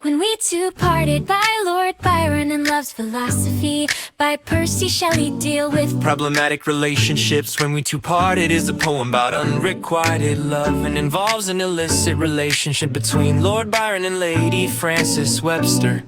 When We Two Parted by Lord Byron, and Love's Philosophy by Shelley. Deal with problematic relationships. When We Two Parted is a poem about unrequited love, and involves an illicit relationship between Lord Byron and Lady Frances Webster.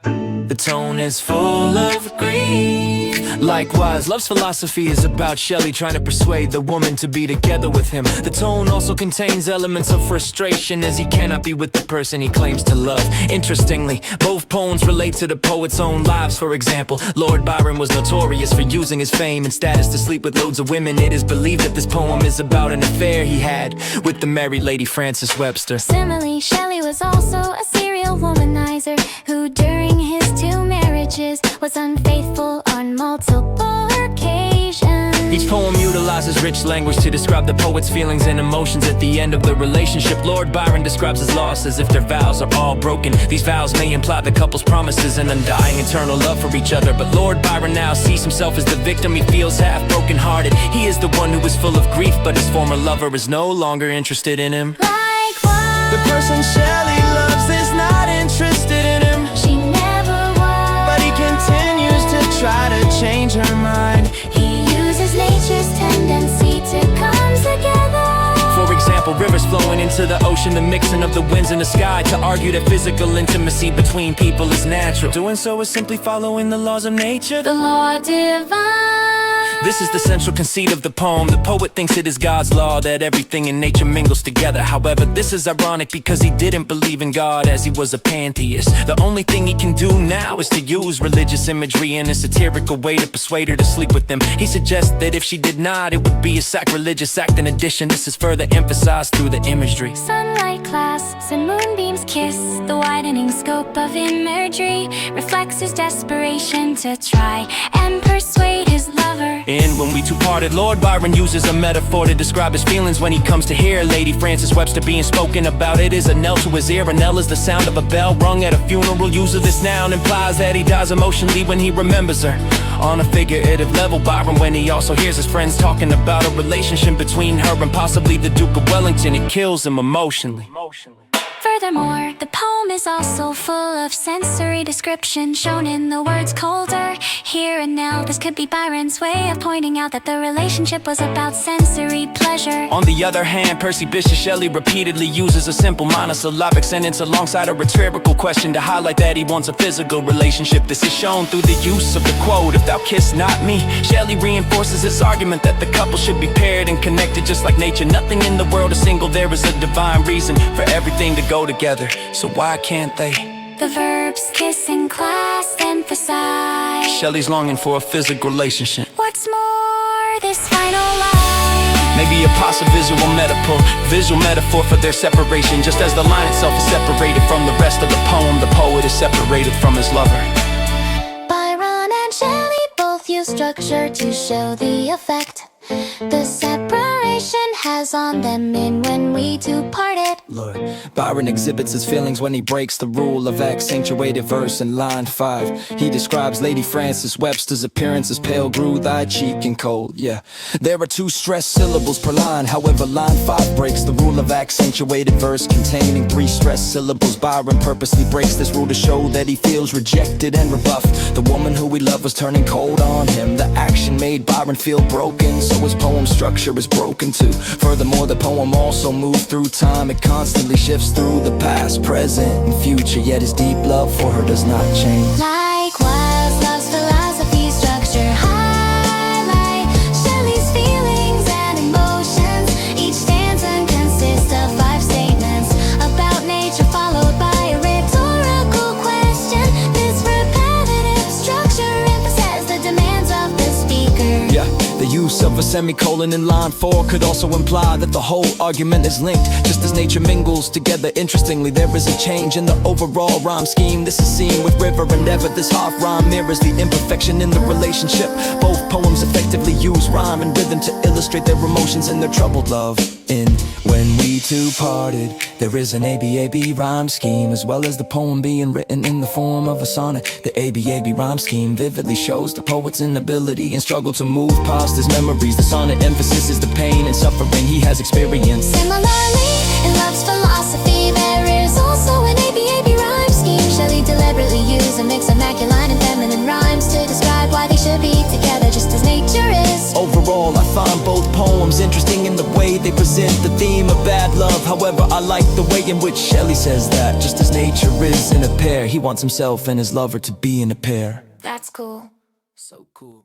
The tone is full of grief. Likewise, Love's Philosophy is about Shelley trying to persuade the woman to be together with him. The tone also contains elements of frustration, as he cannot be with the person he claims to love. Interestingly, both poems relate to the poet's own lives. For example, Lord Byron was notorious for using his fame and status to sleep with loads of women. It is believed that this poem is about an affair he had with the married Lady Frances Webster. Similarly, Shelley was also a serial womanizer who during his 2 marriages was unfaithful on multiple occasions. Each poem utilizes rich language to describe the poet's feelings and emotions at the end of the relationship. Lord Byron describes his loss as if their vows are all broken. These vows may imply the couple's promises and undying eternal love for each other, but Lord Byron now sees himself as the victim. He feels half broken-hearted. He is the one who is full of grief, but his former lover is no longer interested in him. Likewise, The person Shelley loves is not interested in him, she never was, but he continues to try to change her mind. he uses nature's tendency to come together. For example, rivers flowing into the ocean, the mixing of the winds in the sky, to argue that physical intimacy between people is natural. Doing so is simply following the laws of nature. The law divine. This is the central conceit of the poem. The poet thinks it is God's law that everything in nature mingles together. However, this is ironic because he didn't believe in God, as he was a pantheist. The only thing he can do now is to use religious imagery in a satirical way to persuade her to sleep with him. He suggests that if she did not, it would be a sacrilegious act. In addition, this is further emphasized through the imagery. Sunlight clasps and moonbeams kiss. The widening scope of imagery reflects his desperation to try and persuade his lover. In When We Two Parted, Lord Byron uses a metaphor to describe his feelings when he comes to hear Lady Frances Webster being spoken about. It is a knell to his ear. A knell is the sound of a bell rung at a funeral. Use of this noun implies that he dies emotionally when he remembers her. On a figurative level, Byron, when he also hears his friends talking about a relationship between her and possibly the Duke of Wellington, it kills him emotionally. Furthermore, the poem is also full of sensory description shown in the words colder, here and now. This could be Byron's way of pointing out that the relationship was about sensory pleasure. On the other hand, Percy Bysshe Shelley repeatedly uses a simple monosyllabic sentence alongside a rhetorical question to highlight that he wants a physical relationship. This is shown through the use of the quote, "If thou kiss not me." Shelley reinforces his argument that the couple should be paired and connected just like nature. Nothing in the world is single. There is a divine reason for everything to go together. So why can't they? The verbs kiss and clasp emphasize Shelley's longing for a physical relationship. what's more, this final line. Maybe a possible visual metaphor for their separation. Just as the line itself is separated from the rest of the poem, the poet is separated from his lover. Byron and Shelley both use structure to show the effect the separation has on them in When We Two Parted. Lord Byron exhibits his feelings when he breaks the rule of accentuated verse in line 5. He describes Lady Frances Webster's appearance as pale, grue-eyed, cheek, and cold. Yeah, there are 2 stressed syllables per line. However, line 5 breaks the rule of accentuated verse containing 3 stressed syllables. Byron purposely breaks this rule to show that he feels rejected and rebuffed. The woman who he loved was turning cold on him. The action made Byron feel broken, so his poem structure is broken too. Furthermore, the poem also moves through time. It constantly shifts through the past, present, and future, yet his deep love for her does not change. Likewise, Love's Philosophy structure highlight Shelley's feelings and emotions. Each stanza consists of 5 statements about nature, followed by a rhetorical question. This repetitive structure emphasizes the demands of the speaker. Yeah, the use of a semicolon in line 4 could also imply that the whole argument is linked, just as nature mingles together. Interestingly, there is a change in the overall rhyme scheme. This is seen with river and ever. This half rhyme mirrors the imperfection in the relationship. Both poems effectively use rhyme and rhythm to illustrate their emotions and their troubled love. In When We Two Parted, there is an ABAB rhyme scheme, as well as the poem being written in the form of a sonnet. The ABAB rhyme scheme vividly shows the poet's inability and struggle to move past his memories. The sonnet emphasizes the pain and suffering he has experienced. Similarly, in Love's Philosophy, there is also an ABAB rhyme scheme. Overall, I find both poems interesting in the way they present the theme of bad love. However, I like the way in which Shelley says that just as nature is in a pair, he wants himself and his lover to be in a pair. That's cool. So cool.